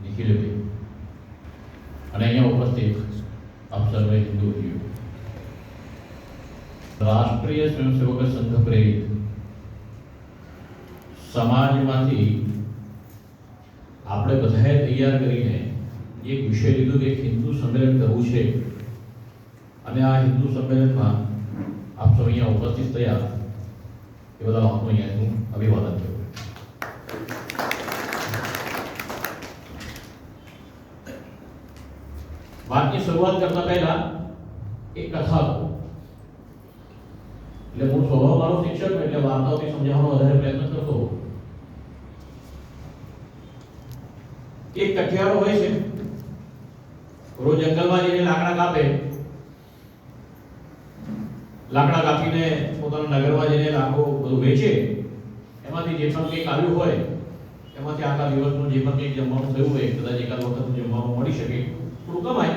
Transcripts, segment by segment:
નિખિલભાઈ અને અહીંયા ઉપસ્થિત આપ સર્વે હિન્દુ ભાઈઓ, રાષ્ટ્રીય સ્વયંસેવક સંઘ પ્રેરિત સમાજમાંથી આપણે બધાએ તૈયાર કરીને એક વિષય લીધો કે હિન્દુ સંમેલન કરવું છે અને આ હિન્દુ સંમેલનમાં આપ સૌ અહીંયા ઉપસ્થિત થયા એ બધા આપનું અહીંયા હું અભિવાદન કરું. વાતની શરૂઆત કરતા પહેલા એક કથા કહું. એટલે હું સ્વભાવ મારો શિક્ષક એટલે વાર્તાઓથી સમજાવવાનો વધારે પ્રયત્ન કરતો. એક કઠિયારો હોય છે, રોજ જંગલમાં જઈને લાકડા કાપે, લાકડા કાપીને પોતાના નગરમાં જઈને લાકડું બધું વેચે, એમાંથી જે પણ કંઈક આવ્યું હોય એમાંથી આખા દિવસનું જે પણ કંઈક જમવાનું થયું હોય, કદાચ એકાદ વખત જમવાનું મળી શકે, થોડું કમાય,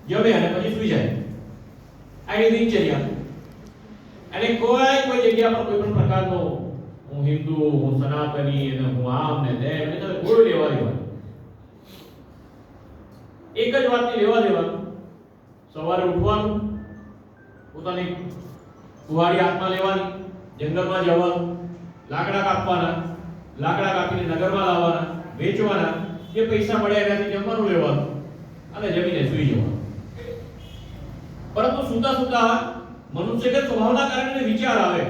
જમે અને પછી સુઈ જાય. આ એની દિનચર્યા. અને કોઈ જગ્યા પર કોઈ પણ પ્રકારનો હું હિન્દુ, હું સનાતની અને હું આમ ને તેમ એટલે કોઈ લેવા દેવા, એક જ વાતની લેવા દેવાનું. સવારે ઉઠવાનું, પોતાની કુવાડી હાથમાં લેવાની, જંગલમાં જવાનું, લાકડા કાપવાના, લાકડા કાપીને નગરમાં લાવવાના, વેચવાના, જે પૈસા મળે એનાથી જમવાનું લેવાનું અને જમીને સૂઈ જવાનું. પરંતુ સુતા સુતા મનુષ્યગત સ્વભાવના કારણે વિચાર આવે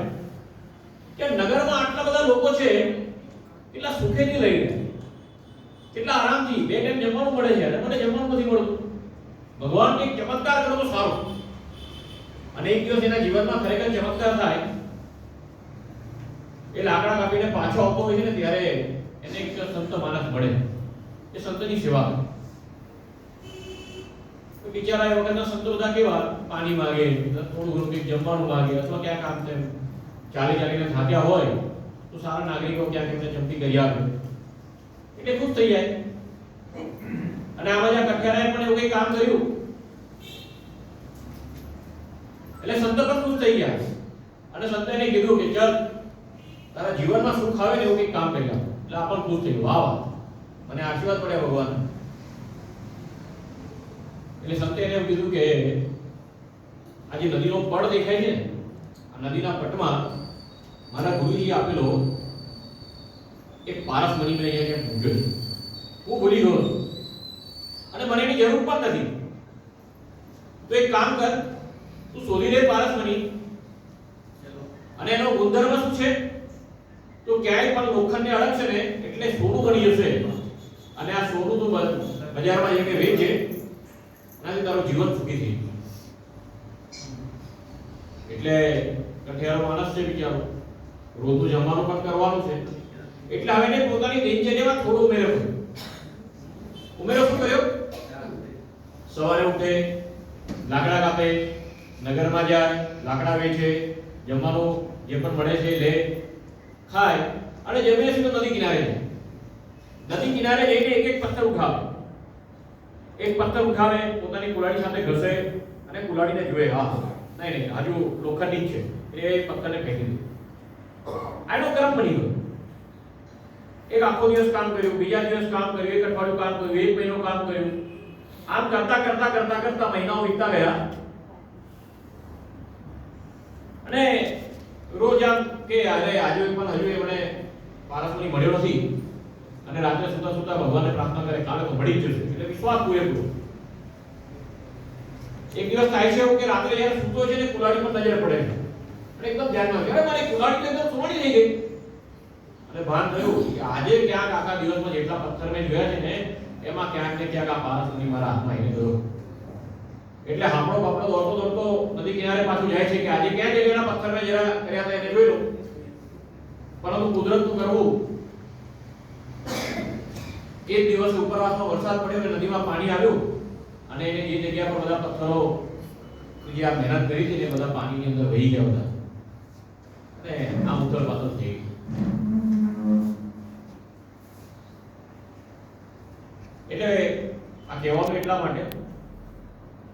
કે નગરમાં આટલા બધા લોકો છે, એટલા સુખેથી રહી રહ્યા, કેટલા આરામથી બે ટાઈમ જમવાનું મળે છે અને મને જમવાનું નથી મળતું. ભગવાન એક ચમત્કાર કરો તો સારું. અને એક દિવસ એના જીવનમાં ખરેખર ચમત્કાર થાય. એ લાકડા કાપીને પાછો આવતો હોય છે ને ત્યારે એને એક સંત માણસ મળે, એ સંતની સેવા કરે. તો બિચારા એ વખતના સંતો બધા કેવા, પાણી માંગે, થોડું ઘણું કંઈક જમવાનું માંગે, અથવા ક્યાંક આમ તેમ ચાલીને થાક્યા હોય તો સારા નાગરિકો ક્યાંક એમને જમતી કરી આપે એટલે ખુશ થઈ જાય. અને આમાં જ્યાં કઠિયારાએ પણ એવું કંઈ કામ કર્યું એટલે સંત પણ ખુશ થઈ ગયા. અને સંતે એને કીધું કે ચાલ તારા જીવનમાં સુખ આવે ને એવું કંઈક કામ કરી આપ. એટલે આ પણ ખુશ થઈ ગયું. વાહ વાહ, મને આશીર્વાદ પડ્યા ભગવાન. એટલે સંતે એને એવું કીધું કે આ જે નદીનો પડ દેખાય છે, આ નદીના પટમાં મારા ગુરુજી આપેલો એક પારસ મણી મેં અહીંયા મૂક્યો છે. હું ભૂલી ગયો અને મને એની જરૂર પણ નથી. તો એક કામ કર, તું શોધી લે પારસ મણી. અને એનો ગુણધર્મ શું છે? તો ક્યાંય પણ લોખંડને અડકશે ને એટલે સોનું બની જશે. અને આ સોનું તું બજારમાં જઈને વેચે, એનાથી તારું જીવન સુખી થઈ જશે. એટલે કઠિયારો માણસ છે બિચારો, રોજનું જમવાનું પણ કરવાનું છે. એટલે હવે એને પોતાની દિનચર્યામાં થોડો ઉમેરો કર્યો. ઉમેરો શું કર્યો? સવારે ઉઠે, લાકડા કાપે, નગરમાં જાય, લાકડા વેચે, જમવાનું જે પણ મળે છે લે, ખાય અને જમીને સીધો નદી કિનારે જાય. નદી કિનારે જઈને એક એક પથ્થર ઉઠાવે. એક પથ્થર ઉઠાવે, પોતાની કુલાડી સાથે ઘસે અને કુલાડીને જોવે, હા નહીં હજુ લોખંડી જ છે, એટલે એ પથ્થરને ફેંકી દે. આનો ક્રમ બની ગયો. એક આખો દિવસ કામ કર્યું, બીજા દિવસ કામ કર્યું, એક અઠવાડિયું કામ કર્યું, એક મહિનો કામ કર્યું. આમ કરતા કરતા કરતા કરતા મહિનાઓ વીતતા ગયા. અને રોજ આમ કે અરે આજે પણ હજુ એ મને પારસમણી મળ્યો નથી. અને રાત્રે સુતા સુતા ભગવાનને પ્રાર્થના કરે કાલે તો મળી જ જશે, એટલે વિશ્વાસ પૂરેપૂરો. એક દિવસ થાય છે એવું કે રાત્રે જ્યારે સૂતો છે ને કુલાડી પર નજર પડે છે અને એકદમ ધ્યાનમાં આવે, અરે મારી કુલાડી તો એકદમ સોની થઈ ગઈ. અને ભાન થયું કે આજે ક્યાંક આખા દિવસમાં જેટલા પથ્થર મેં જોયા છે ને એમાં ક્યાંક ને ક્યાંક આ પારસમણી મારા હાથમાં આવી ગયો. એટલે હામડો બાપડો દોડતો દોડતો નદી કિનારે પાછું જાય છે કે આજે ક્યાં જગ્યાના પથ્થર મેં જરા કર્યા હતા એને જોઈ લો. પરંતુ કુદરતનું કરવું. એક દિવસ ઉપરવાસમાં વરસાદ પડ્યો અને નદીમાં પાણી આવ્યું અને એને જે જગ્યા પર બધા પથ્થરો જે આ મહેનત કરી હતી ને બધા પાણીની અંદર વહી ગયા બધા. અને આ ઉથલ પાથલ થઈ ગઈ. એટલે આ કહેવાનું એટલા માટે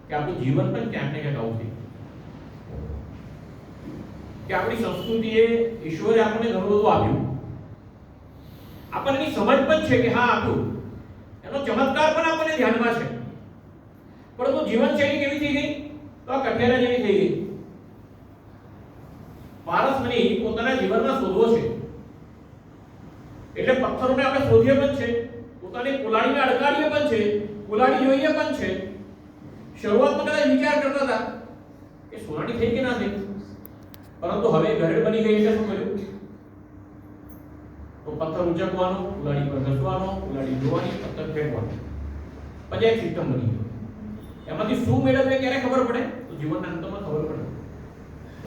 કે આપણું જીવન પણ ક્યાંક ને ક્યાંક આવું થયું કે આપણી સંસ્કૃતિએ, ઈશ્વરે આપણને ઘણું બધું આપ્યું. આપણને સમજ પણ છે કે હા આપ્યું, એનો ચમત્કાર પણ આપણને ધ્યાનમાં છે, પરંતુ જીવનશૈલી કેવી થઈ ગઈ? તો આ કઠેરા જેવી થઈ ગઈ. પારસમણી પોતાના જીવનમાં શોધવો છે એટલે પથ્થરોને આપણે શોધીએ પણ છે, પોતાની કુલાડીને અડકાડીએ પણ છે, કુલાડી જોઈએ પણ છે. શરૂઆતમાં કદાચ વિચાર કરતા હતા કે સોનાની થઈ કે ના થઈ, પરંતુ હવે ઘરેડ બની ગઈ એટલે શું કર્યું? તો પથ્થર ઉંચકવાનો, કુલાડી પર ઘસવાનો, કુલાડી જોવાની, પથ્થર ફેંકવાનો, પછી એક સિસ્ટમ બની ગઈ. એમાંથી શું મેળવવે ક્યારે ખબર પડે? તો જીવનના અંતમાં ખબર પડે.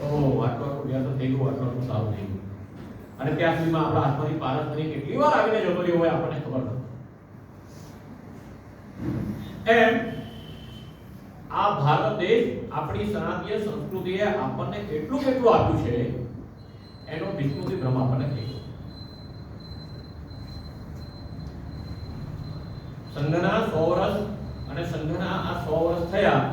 ઓહો, આટલું વ્યાસ થઈ ગયું, આટલું સારું થઈ ગયું. અને ત્યાં સુધીમાં આપણા હાથમાંથી પારસમણી કેટલી વાર આવીને જતો રહ્યો હોય આપણને ખબર નથી. એમ આ ભારત દેશ આપણી સનાતનીય સંસ્કૃતિએ આપણને કેટલું કેટલું આપ્યું છે એનો વિસ્મૃતિ ભ્રમ આપણને થઈ ગયો. સંઘના 100 વર્ષ અને સંઘના આ 100 વર્ષ થયા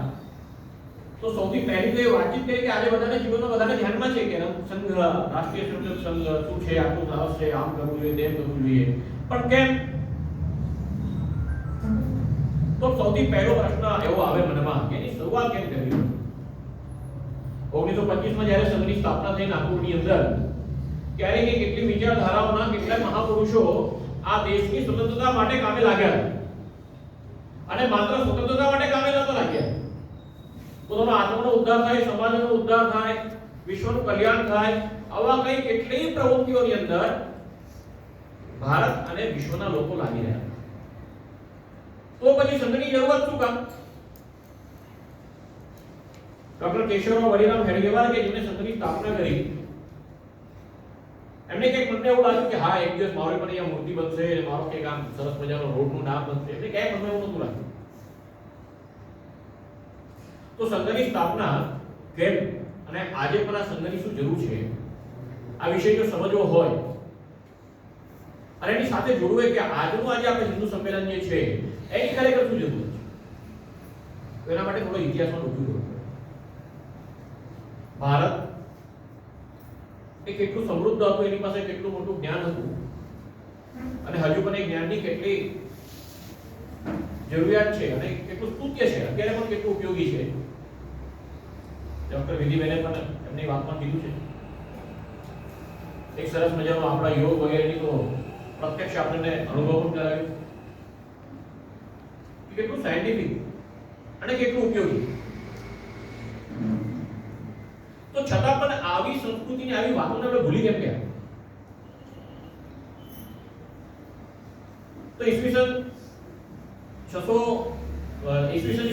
તો સૌથી પહેલી તો એ વાતચીત કરી કે આજે બધાના જીવનમાં બધાને ધ્યાનમાં છે કે સંઘ, રાષ્ટ્રીય સંઘ શું છે, આટલું સાહસ છે, આમ કરવું જોઈએ, તેમ કરવું જોઈએ, પણ કેમ? તો સૌથી પહેલો પ્રશ્ન એવો આવે મનમાં કે એની શરૂઆત કેમ કરી? 1925 માં જ્યારે સંઘની સ્થાપના થઈ નાગપુરની અંદર, ત્યારે કે કેટલી વિચારધારાઓના કેટલા મહાપુરુષો આ દેશની સ્વતંત્રતા માટે કામે લાગ્યા અને માત્ર સ્વતંત્રતા માટે કામે નહોતા લાગ્યા. પોતાનો આત્માનો ઉદ્ધાર થાય, સમાજનો ઉદ્ધાર થાય, વિશ્વનું કલ્યાણ થાય, આવા કઈ કેટલી પ્રવૃત્તિઓની અંદર ભારત અને વિશ્વના લોકો લાગી રહ્યા. તો પછી સંઘની જરૂરત શું કામ? ડોક્ટર કેશવરાવ વડીરામ હેડગેવાર કે જેમણે સંઘની સ્થાપના કરી, એમને કંઈક મને એવું લાગ્યું કે હા, એક દિવસ મારી પણ અહીંયા મૂર્તિ બનશે, મારો કંઈક આમ સરસ મજાનો રોડનું નામ બનશે. એટલે ક્યાંય મને એવું નહોતું લાગ્યું. તો સંઘની સ્થાપના કેમ અને આજે પણ આ સંઘની શું જરૂર છે, આ વિષય જો સમજવો હોય અને એની સાથે જોડવું હોય કે આજનું આજે આપણે હિન્દુ સંમેલન જે છે એની ખરેખર શું જરૂર છે, તો એના માટે થોડો ઇતિહાસમાં ડૂબવું પડે. ભારત એ કેટલું સમૃદ્ધ હતું, એની પાસે કેટલું મોટું જ્ઞાન હતું અને હજુ પણ એ જ્ઞાનની કેટલી જરૂરિયાત છે અને કેટલું સ્તુત્ય છે, અત્યારે પણ કેટલું ઉપયોગી છે. ડોક્ટર વિધિબેને પણ એમની વાતમાં કીધું છે. એક સરસ મજાનો આપણા યોગ વગેરેની તો પ્રત્યક્ષ આપણને અનુભવ પણ કરાવ્યો કે કેટલું સાયન્ટિફિક અને કેટલું ઉપયોગી. તો છતાં પણ આવી સંસ્કૃતિની આવી વાતોને આપણે ભૂલી કેમ ગયા? તો ઈસવીસનની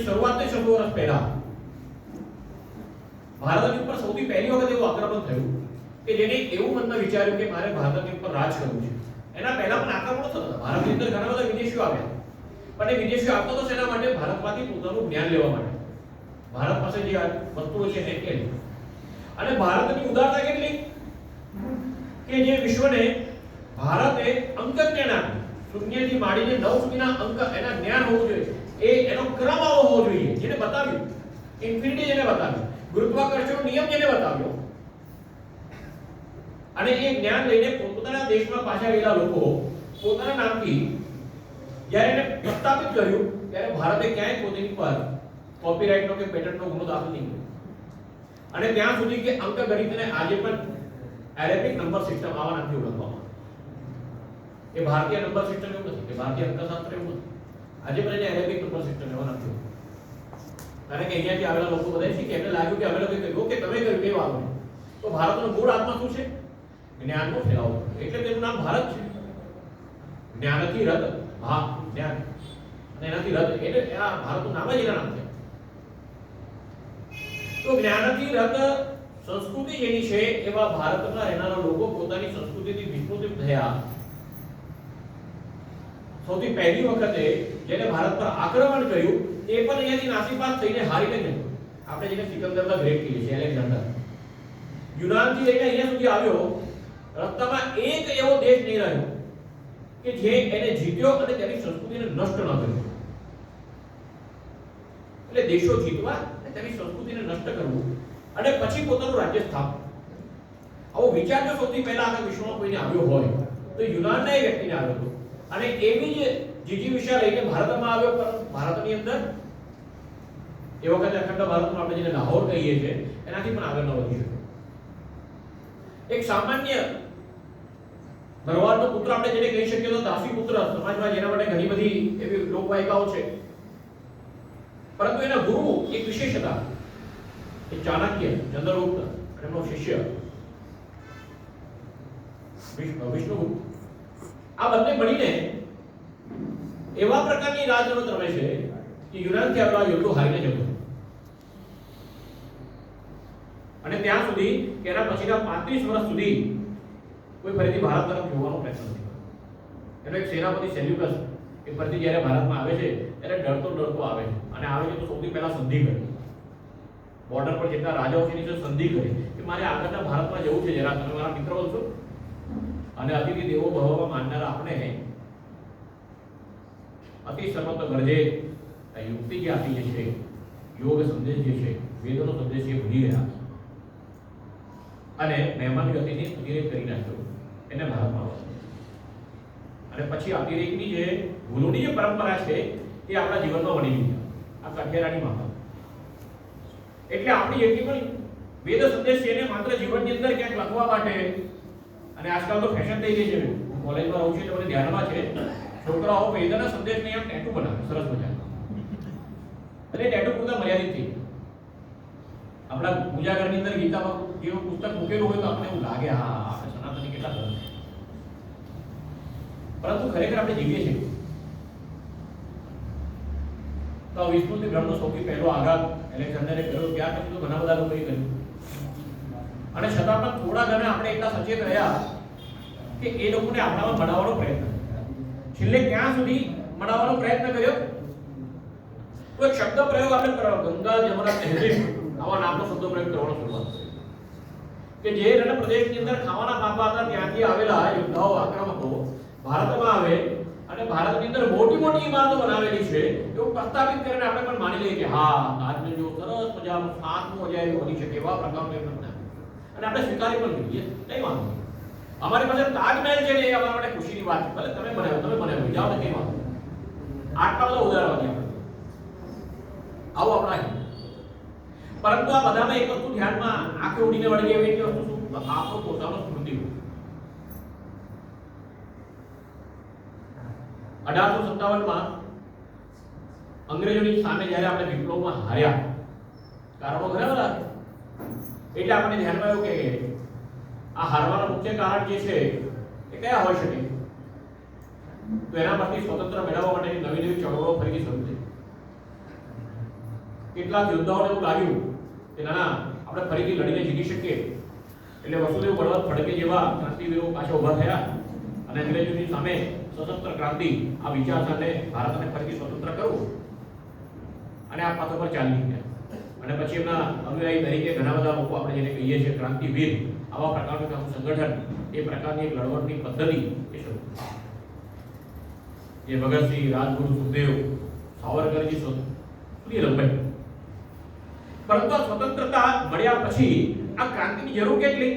શરૂઆતથી 600 વર્ષ પહેલા ભારતની ઉપર સૌથી પહેલી વખત એવું આક્રમણ થયું કે જેને એવું મનમાં વિચાર્યું કે મારે ભારતની ઉપર રાજ કરવું છે. એના પહેલા પણ આક્રમણો થતા હતા. ભારતની અંદર ઘણા બધા વિદેશીઓ આવ્યા, પણ એ વિદેશીઓ આવતો તો શેના માટે? ભારતમાંથી પોતાનું જ્ઞાન લેવા માટે, ભારત પાસે જે વસ્તુઓ છે એ. અને ભારતની ઉદારતા કેટલી કે જે વિશ્વને ભારતે અંક જ્ઞાન આપ્યું. શૂન્યથી માંડીને 9 સુધીના અંક એના જ્ઞાન હોવું જોઈએ, એનો ક્રમ આવો હોવો જોઈએ, જેને બતાવ્યું ઇન્ફિનિટી, જેને બતાવ્યું ગુરુત્વાકર્ષણનો નિયમ, જેને બતાવ્યો. અને એ જ્ઞાન લઈને પોતાના દેશમાં પાછા ગયેલા લોકો પોતાના નામથી જ્યારે એને પ્રસ્થાપિત કર્યું ત્યારે ભારતે ક્યાંય પોતાની પર કોપીરાઇટનો કે પેટન્ટનો ગુનો દાખલ નહીં કર્યો. અને ત્યાં સુધી કે અંક ગણિતને આજે પણ એરેબિક નંબર સિસ્ટમ આવા નામથી ઓળખવામાં આવે. એ ભારતીય નંબર સિસ્ટમ એવું નથી કે ભારતીય અંકશાસ્ત્ર એવું નથી. આજે પણ એને એરેબિક નંબર સિસ્ટમ એવા નામથી. કારણ કે અહીંયાથી આવેલા લોકો બધા છે કે એમને લાગ્યું કે અમે લોકો કહ્યું કે તમે કહ્યું એ વાત. તો ભારતનો મૂળ આત્મા શું છે? જ્ઞાનનો ફેલાવો. એટલે તેનું નામ ભારત છે. જ્ઞાનથી રદ, હા જ્ઞાન, અને એનાથી રદ એટલે આ ભારતનું નામ જ એના નામ છે. તો જ્ઞાનથી રદ સંસ્કૃતિ જેની છે એવા ભારતમાં રહેનારા લોકો પોતાની સંસ્કૃતિથી વિસ્મૃત થયા. સૌથી પહેલી વખતે જેને ભારત પર આક્રમણ કર્યું એ પણ અહીંયાથી નાસીપાસ થઈને હારીને ગયો. આપણે જેને સિકંદર ધ ગ્રેટ કહીએ છીએ, એલેક્ઝાન્ડર. યુનાનથી લઈને અહીંયા સુધી આવ્યો. રસ્તામાં એક એવો દેશ નહીં રહ્યો કે જે એને જીત્યો અને તેની સંસ્કૃતિને નષ્ટ ન કર્યો. એટલે દેશો જીતવા અને તેની સંસ્કૃતિને નષ્ટ કરવું અને પછી પોતાનું રાજ્ય સ્થાપવું, આવો વિચાર જો સૌથી પહેલા આખા વિશ્વમાં કોઈને આવ્યો હોય તો યુનાનના એ વ્યક્તિને આવ્યો હતો. અને એવી જ જીજીવિષા લઈને ભારતમાં આવ્યો, પરંતુ ભારતની અંદર એ વખતે અખંડ ભારતમાં આપણે જેને લાહોર કહીએ છીએ એનાથી પણ આગળ ન વધી શક્યો. એક સામાન્ય ભરવાડનો પુત્ર આપણે જેને કહી શકીએ તો દાસી પુત્ર, સમાજમાં જેના માટે ઘણી બધી એવી લોકવાયકાઓ છે, પરંતુ એના ગુરુ એક વિશેષ હતા, એ ચાણક્ય, ચંદ્રગુપ્ત અને એમનો શિષ્ય વિષ્ણુગુપ્ત. આ બંને મળીને એવા પ્રકારની રાજરમત રમે છે કે યુનાનથી આવેલા યુદ્ધો હારીને જતો અને ત્યાં સુધી કે એના પછીના 35 વર્ષ સુધી કોઈ ફરીથી ભારત તરફ જોવાનો પ્રયત્ન નથી કર્યો. એનો એક સેનાપતિ સેલ્યુકસ એ ફરીથી જ્યારે ભારતમાં આવે છે ત્યારે ડરતો આવે છે અને આવે છે તો સૌથી પહેલા સંધિ કરી, બોર્ડર પર જેટલા રાજાઓ છે એની સંધિ કરી કે મારે આગળના ભારતમાં જવું છે, જરા તમે મારા મિત્ર બનશો. અને અતિથિ દેવો ભવમાં માનનાર આપણે અતિ સર્વત ગરજે યુક્તિ જે આપી જે છે, યોગ સંદેશ જે છે, વેદનો સંદેશ એ ભૂલી ગયા અને મહેમાન વ્યક્તિને અતિરેક કરી નાખ્યો એને ભારતમાં આવ્યો. અને પછી અતિરેકની જે ભૂલોની જે પરંપરા છે એ આપણા જીવનમાં વળી ગઈ આ કઠિયારાની માફક. એટલે આપણી એટલી પણ વેદ સંદેશ છે એને માત્ર જીવનની અંદર ક્યાંક લખવા માટે, અને આજકાલ તો ફેશન થઈ ગઈ છે, કોલેજમાં રહું છું એટલે મને ધ્યાનમાં છે, છોકરાઓ વેદના સંદેશને એમ ટેટુ બનાવે સરસ મજાનો, અને ટેટુ પૂરતા મર્યાદિત થઈ આપણા પૂજા ઘરની અંદર ગીતામાં જેવું પુસ્તક મૂકેલું હોય તો આપણે એવું લાગે હા આપણે સનાતની કેટલા સરસ, પરંતુ ખરેખર આપણે જીવીએ છીએ. તો વિષ્ણુથી બ્રહ્મનો સૌથી પહેલો આઘાત એલેક્ઝાન્ડરે કર્યો, ત્યાર પછી તો ઘણા બધા લોકોએ કર્યું, અને છતાં પણ થોડા ઘણા આપણે એટલા સચેત રહ્યા કે એ લોકોને આપણામાં બનાવવાનો પ્રયત્ન, છેલ્લે ક્યાં સુધી બનાવવાનો પ્રયત્ન કર્યો તો એક શબ્દ પ્રયોગ આપણે ગંગા જમુના તહેરીર આવા નામનો શબ્દ પ્રયોગ કરવાનો શરૂઆત કે જે રણ પ્રદેશની અંદર ખાવાના પાપા હતા ત્યાંથી આવેલા યોદ્ધાઓ આક્રમકો ભારતમાં આવે અને ભારતની અંદર મોટી મોટી ઇમારતો બનાવેલી છે એવું પ્રસ્તાવિત કરીને આપણે પણ માની લઈએ કે હા તાજમહેલ જો સરસ મજાનો 7મો અજાયબ બની શકે એવા પ્રકારનો એક બનાવે અને આપણે સ્વીકારી પણ લઈએ, કઈ વાંધો નહીં. અમારી પાસે તાજમહેલ છે ને એ અમારા માટે ખુશીની વાત છે, ભલે તમે બનાવ્યો જાઓ ને કઈ વાંધો. આટલા બધા ઉદાહરણો આપણે આવો આપણા, પરંતુ આ બધામાં એક વસ્તુ ધ્યાનમાં આંખે ઉડીને વળગે એવી એક વસ્તુ શું આપણો પોતાનો સ્મૃતિ. 1857માં અંગ્રેજોની સામે જ્યારે આપણે વિપ્લવમાં હાર્યા, કારણો ઘણા બધા એટલે આપણને ધ્યાનમાં આવ્યું કે આ હારવાનું મુખ્ય કારણ જે છે એ કયા હોઈ શકે. તો એના પરથી સ્વતંત્ર મેળવવા માટેની નવી નવી ચળવળો ફરીથી શરૂ થઈ. કેટલાક યોદ્ધાઓને એવું લાગ્યું કે ના આપણે ફરીથી લડીને જીતી શકીએ, એટલે વસુદેવ બળવંત ફડકે જેવા ક્રાંતિવીરો પાછા ઉભા થયા અને અંગ્રેજોની સામે સ્વતંત્ર ક્રાંતિ આ વિચાર સાથે ભારતને ફરીથી સ્વતંત્ર કરવું અને આ પાથ પર ચાલી ગયા. અને પછી એમના અનુયાયી તરીકે ઘણા બધા લોકો આપણે જેને કહીએ છીએ ક્રાંતિવીર, આવા પ્રકારનું સંગઠન, એ પ્રકારની એક લડવડની પદ્ધતિ એ શરૂ જે ભગતસિંહ, રાજગુરુ, સુખદેવ, સાવરકરજી સુધી લંબાઈ. પરંતુ આ સ્વતંત્રતા મળ્યા પછી આ ક્રાંતિની જરૂર કેટલી?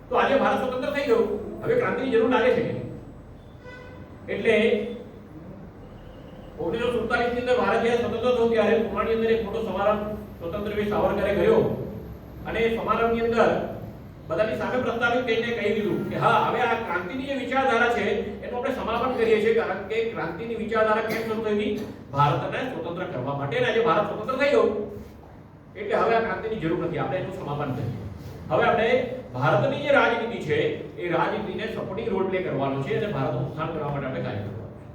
તો આજે ભારત સ્વતંત્ર થઈ ગયું, હવે ક્રાંતિની જરૂર લાગે છે. એટલે 1947 ની અંદર ભારત જ્યારે સ્વતંત્ર થયું ત્યારે પુણાની અંદર એક મોટો સમારંભ સ્વતંત્રવીર સાવરકરે કર્યો અને સમારંભની અંદર બધાની સામે પ્રસ્તાવિત કરીને કહી દીધું કે હા હવે આ ક્રાંતિની જે વિચારધારા છે એનું આપણે સમાપન કરીએ છીએ, કારણ કે ક્રાંતિની વિચારધારા કેમ શરૂ થઈ હતી? ભારતને સ્વતંત્ર કરવા માટે. અને આજે ભારત સ્વતંત્ર થઈ ગયું એટલે હવે આ ક્રાંતિની જરૂર નથી, આપણે એનું સમાપન કરીએ. હવે આપણે ભારતની જે રાજનીતિ છે એ રાજનીતિને સપોર્ટિંગ રોલ પ્લે કરવાનો છે અને ભારતનું ઉત્થાન કરવા માટે આપણે કાર્ય કરવાનું છે.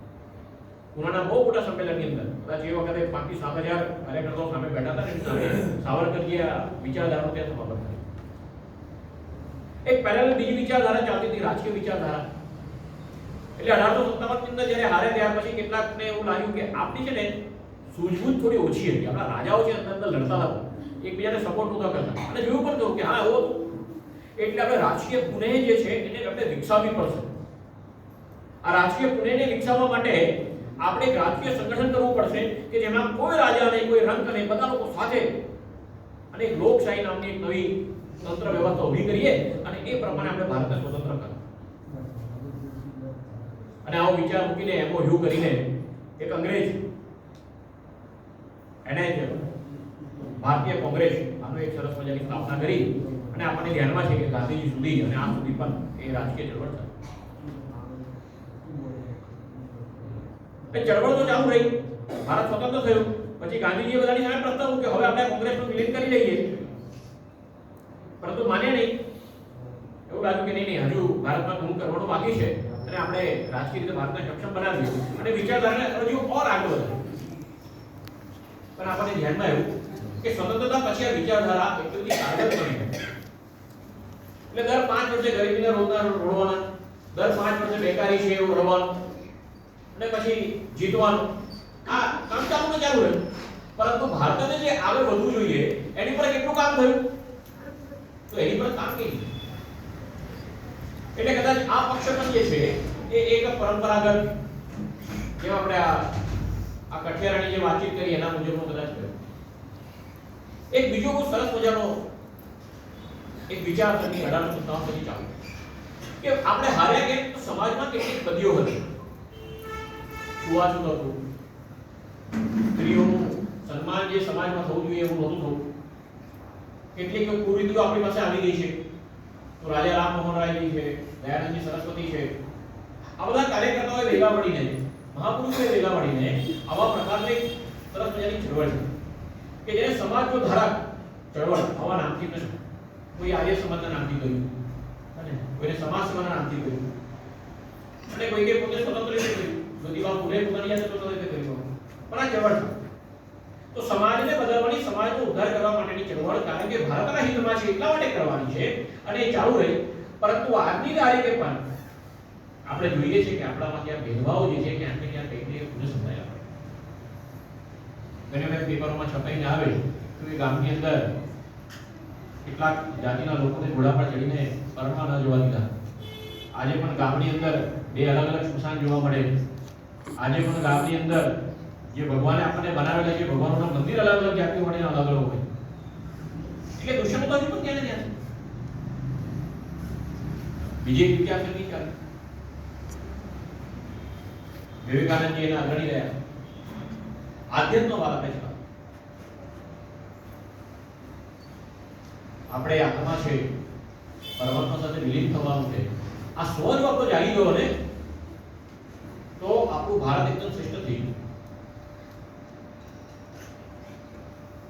પુનાના બહુ મોટા સંમેલનની અંદર કદાચ એ વખતે 5,000 કાર્યકર્તાઓ સામે બેઠા હતા અને સામે સાવરકરજીએ વિચારધારાનું ત્યાં સમાપન કર્યું. એક પેરેલલ બીજી વિચારધારા ચાલતી હતી, રાજકીય વિચારધારા. એટલે 1857 ની અંદર જ્યારે હારે ત્યાર પછી કેટલાકને એવું લાગ્યું કે આપણી છે ને સૂઝબૂઝ થોડી ઓછી હતી. આપણા રાજાઓ છે અંદર લડતા હતા, એકબીજાને સપોર્ટ નહોતા કરતા અને જોયું પણ થયું કે હા એવું હતું. એટલે આપણે રાજકીય પુનેહ જે છે એને આપણે વિકસાવવી પડશે. આ રાજકીય પુનેહને વિકસાવવા માટે આપણે એક રાજકીય સંગઠન કરવું પડશે કે જેમાં કોઈ રાજા નહીં, કોઈ રંક નહીં, બધા લોકો સાથે અને એક લોકશાહી નામની એક નવી તંત્ર વ્યવસ્થા ઊભી કરીએ અને એ પ્રમાણે આપણે ભારતને સ્વતંત્ર કરીએ. અને આવો વિચાર મૂકીને MOU કરીને એક અંગ્રેજ એને ભારતીય કોંગ્રેસ આનો એક સરસ મજાની સ્થાપના કરી અને આપણને ધ્યાનમાં છે કે ગાંધીજી સુધી અને આ સુધી પણ એ રાજકીય ચળવળ થઈ. ચળવળ તો ચાલુ રહી, ભારત સ્વતંત્ર થયું, પછી ગાંધીજીએ બધાની સામે પ્રસ્તાવ મૂક્યો હવે આપણે કોંગ્રેસનું વિલીન કરી લઈએ, પરંતુ માને નહીં. એવું લાગ્યું કે નહીં, હજુ ભારતમાં ઘણું કરવાનું બાકી છે અને આપણે રાજકીય રીતે ભારતને સક્ષમ બનાવીએ અને વિચારધારાને હજુ ઓર આગળ વધારીએ. પણ આપણને ધ્યાનમાં આવ્યું કે સ્વતંત્રતા પછી આ વિચારધારા એટલી બધી કારગર બની ગઈ. એટલે દર 5 વર્ષે ગરીબીના રોગના રોડવાના, દર 5 વર્ષે બેકારી છે એવું રડવાનું અને પછી જીતવાનું, આ કામ ચાલુ રહ્યું. પરંતુ ભારતને જે આગળ વધવું જોઈએ એની પર કેટલું કામ થયું તો એની પર કામ નહીં. એટલે કદાચ આ પક્ષ પણ જે છે એ એક પરંપરાગત જેમ આપણે આ કઠિયારાની જે વાતચીત કરી એના મુજબનો કદાચ કર્યો. એક બીજો બહુ સરસ મજાનો એક વિચાર હતી 1857 પછી ચાલુ કે આપણે હાર્યા કે સમાજમાં કેટલીક બદીઓ હતી. છૂવાછૂત હતું, સ્ત્રીઓનું સન્માન જે સમાજમાં થવું જોઈએ એવું નહોતું થવું, કેટલીક કુરીતિઓ આપણી પાસે આવી ગઈ છે. તો રાજા રામમોહન રાયજી છે, દયાનંદજી સરસ્વતી છે, આ બધા કાર્યકર્તાઓએ ભેગા મળીને, મહાપુરુષોએ ભેગા મળીને આવા પ્રકારની સરસ મજાની ચળવળ કે જેને સમાજનો ધારક ચળવળ આવા નામથી નથી. કોઈ આર્ય સમાજના નામથી કહ્યું અને કોઈને સમાજ સેવાના નામથી કહ્યું અને કોઈએ પોતે સ્વતંત્ર રીતે કહ્યું, જ્યોતિબા ફૂલે પોતાની યાદ સ્વતંત્ર રીતે કહ્યું. પણ આ ચળવળ તો સમાજને બદલવાની, સમાજનો ઉદ્ધાર કરવા માટેની ચળવળ, કારણ કે ભારતના હિતમાં છે એટલા માટે કરવાની છે અને એ ચાલુ રહી. પરંતુ આજની તારીખે પણ આપણે જોઈએ છે કે આપણામાં ત્યાં ભેદભાવ જે છે ક્યાંક ને ક્યાંક કંઈક પુનઃ સંધાયા છે. ઘણી વખત પેપરોમાં છપાઈને આવે તો એ ગામની અંદર કેટલાક જાતિના લોકોને ઘોડા પર ચડીને પરણવા ન જવા દીધા. આજે પણ ગામની અંદર બે અલગ અલગ સ્મશાન જોવા મળે. આજે પણ ગામની અંદર જે ભગવાને આપણને બનાવેલા છે ભગવાનોના મંદિર અલગ અલગ જાતિઓ માટે અલગ અલગ હોય. એટલે દુશ્મનો તો હજુ પણ ત્યાં ને ત્યાં છે. બીજી વિચાર કરવી ચાલે. વિવેકાનંદજી એના અગ્રણી રહ્યા. આધ્યાત્મ વાત આપે છે. આપણે આત્મા છે, પરમાત્મા સાથે વિલીન થવાનું છે. આ સ્વ જો આપણો જાગી ગયો ને તો આપણું ભારત એકદમ શ્રેષ્ઠ થઈ ગયું.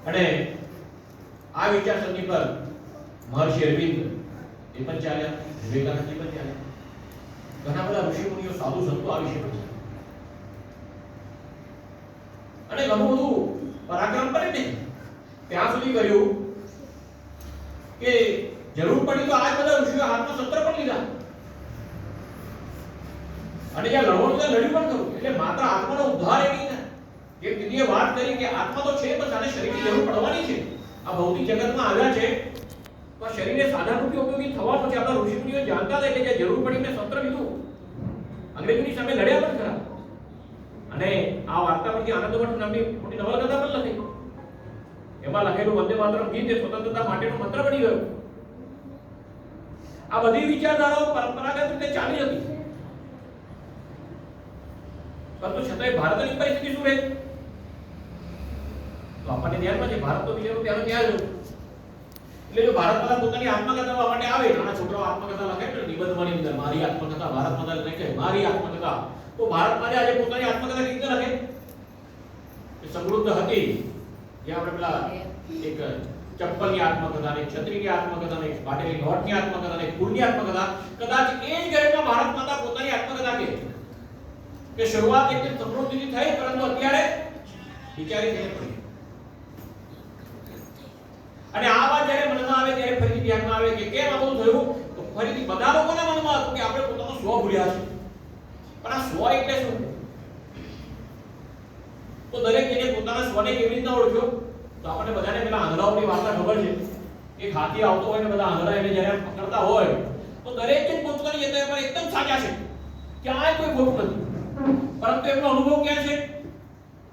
અને આ વિચારસરણી પર મહર્ષિ અરવિંદ એ પણ ચાલ્યા, વિવેકાનંદજી પણ ચાલ્યા, ઘણા બધા ઋષિ મુનિઓ, સાધુ સંતો આ વિશે પણ અને ઘણું બધું પરાક્રમ પણ નહીં ત્યાં સુધી કર્યું કે જરૂર પડી તો આજ બધા ઋષિઓ હાથમાં શસ્ત્ર પણ લીધા અને જ્યાં લડવાનું ત્યાં લડ્યું પણ ખરું. એટલે માત્ર આત્માનો ઉદ્ધાર એ નહીં, જે દીદીએ વાત કરી કે આત્મા તો છે પણ સાથે શરીરની જરૂર પડવાની છે. આ ભૌતિક જગતમાં આવ્યા છે તો શરીરને સાધન રૂપે ઉપયોગી થવાનું છે. આપણા ઋષિ મુનિઓ જાણતા હતા કે જે જરૂર પડીને શસ્ત્ર લીધું, અંગ્રેજોની સામે લડ્યા પણ ખરા. અને આ વાર્તા પરથી આનંદવર્ષ નામની મોટી નવલકથા પણ લખી. એમાં લખેલું વંદે માતરમ ગીત એ સ્વતંત્રતા માટેનો મંત્ર બની ગયો. આ બધી વિચારધારાઓ પરંપરાગત રીતે ચાલી હતી, પરંતુ છતાંય ભારતની પરિસ્થિતિ શું રહી તો આપણને ધ્યાનમાં છે. ભારત તો બીજાનું ત્યાં ત્યાં જ. એટલે જો ભારત માતા પોતાની આત્મકથા લખવા માટે આવે, નાના છોકરાઓ આત્મકથા લખે છે નિબંધની અંદર, મારી આત્મકથા ભારત માતા લખે, મારી આત્મકથા. તો ભારત માતા આજે પોતાની આત્મકથા કેવી રીતે લખે? સમૃદ્ધ હતી, જે આપણે પેલા એક ચપ્પલની આત્મકથા, ને છત્રીની આત્મકથા, ને પાટેલી નોટની આત્મકથા, ને ફૂલની આત્મકથા. કદાચ એ જ ઘરેમાં ભારત માતા પોતાની આત્મકથા કે શરૂઆત એકદમ સમૃદ્ધિથી થઈ, પરંતુ અત્યારે વિચારી થઈને પડી. અને આ વાત જ્યારે મનમાં આવે ત્યારે ફરીથી ધ્યાનમાં આવે કે કેમ આ બધું થયું. તો ફરીથી બધા લોકોના મનમાં હતું કે આપણે પોતાનો સ્વ ભૂલ્યા છે. પણ આ સ્વ એટલે શું? તો દરેક જણે પોતાના સ્વને કેવી રીતના ઓળખ્યો? તો આપણને બધાને પેલા આંધળાઓની વાર્તા ખબર છે. એક હાથી આવતો હોય ને બધા આંધળા એને જ્યારે પકડતા હોય તો દરેક જણ પોતાની જગ્યા પર એકદમ સાચા છે, ક્યાંય કોઈ ખોટું નથી. પરંતુ એમનો અનુભવ ક્યાં છે?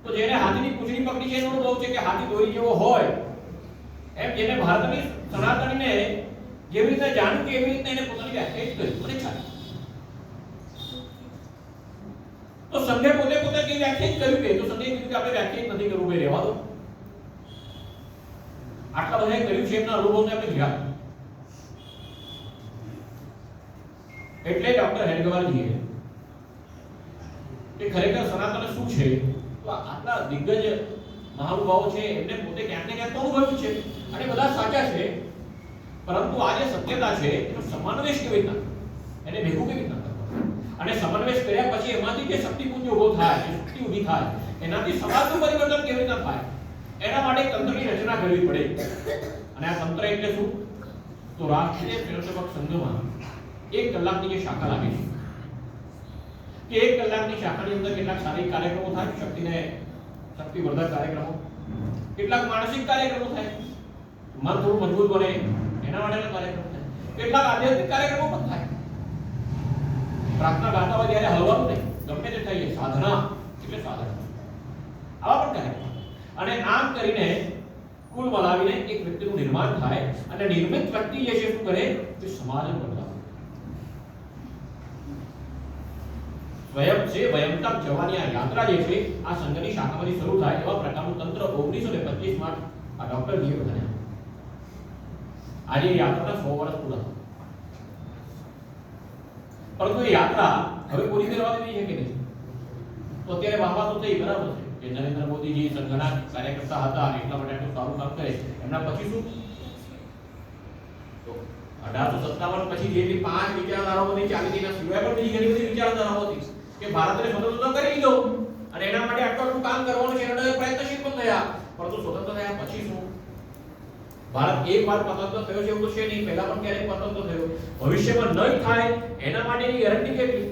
તો જેને હાથીની પૂંછડી પકડી છે એનો અનુભવ છે કે હાથી દોરી જેવો હોય. એમ જેને ભારતની સનાતનીને જેવી રીતે જાણ્યું કે એવી રીતે એને પોતાની વ્યાખ્યાયિત કરી. મને ચાલે સંઘે પોતે કઈ વ્યાખ્યાયિત કર્યું કે? તો સંઘે કીધું કે આપણે વ્યાખ્યાયિત નથી કરવું, ભાઈ રહેવા દો. આટલા બધા કર્યું છે એમના અનુભવને આપણે જોયા. એટલે ડોક્ટર હેડગવારજીએ કે ખરેખર સનાતન શું છે, તો આટલા દિગ્ગજ મહાનુભાવો છે એમને પોતે ક્યાંક ને ક્યાંક અનુભવ્યું છે અને બધા સાચા છે, પરંતુ આ જે સત્યતા છે એનો સમન્વય કેવી રીતના, એને ભેગું કેવી રીતના કરવું, અને સમન્વય કર્યા પછી એમાંથી જે શક્તિપુંજ ઉભો થાય, જે શક્તિ ઊભી થાય, એનાથી સમાજનું પરિવર્તન કેવી રીતના થાય, એના માટે તંત્રની રચના કરવી પડે. અને આ તંત્ર એટલે શું? તો રાષ્ટ્રીય સ્વયંસેવક સંઘમાં 1 કલાકની જે શાખા લાગે છે કે 1 કલાકની શાખાની અંદર કેટલાક શારીરિક કાર્યક્રમો થાય, શક્તિવર્ધક કાર્યક્રમો, કેટલાક માનસિક કાર્યક્રમો થાય, મન થોડું મજબૂત બને એના માટેના કાર્યક્રમો થાય, કેટલાક આધ્યાત્મિક કાર્યક્રમો પણ થાય. પ્રાર્થના ગાતા હોય ત્યારે હલવાનું નહીં, ગમે તે થાય, સાધના એટલે સાધના, આવા પણ કાર્યક્રમ. અને આમ કરીને કુલ મળાવીને એક વ્યક્તિનું નિર્માણ થાય અને નિર્મિત વ્યક્તિ જે છે શું કરે? તે સમાજને બદલાવે. સ્વયં છે વયમ તક જવાની આ યાત્રા જે છે આ સંઘની શાખામાંથી શરૂ થાય એવા પ્રકારનું તંત્ર 1925 માં આ ડોક્ટર જીએ બનાવ્યું. આજે યાત્રાના 100 વર્ષ પૂરા. પરંતુ એ યાત્રા હવે પૂરી કરવા દેવી છે કે નહીં? તો અત્યારે વાહવા તો થઈ, બરાબર છે કે નરેન્દ્ર મોદીજી સંઘના કાર્યકર્તા હતા અને એટલા માટે આટલું સારું કામ કરે. એમના પછી શું? તો 1857 પછી જે 5 વિચારધારાઓની ચાલી એના સિવાય પણ બીજી ઘણી બધી વિચારધારાઓ હતી કે ભારતને સ્વતંત્ર કરી લીધો અને એના માટે આટલું કામ કરવાનું છે, એના પ્રયત્નશીલ પણ થયા. પરંતુ સ્વતંત્ર થયા પછી શું? ભારત એકવાર સ્વતંત્ર થયો છે એવું તો છે નહીં, પહેલા પણ ક્યારેક સ્વતંત્ર થયો, ભવિષ્યમાં નહીં થાય એના માટેની ગેરંટી કેટલી?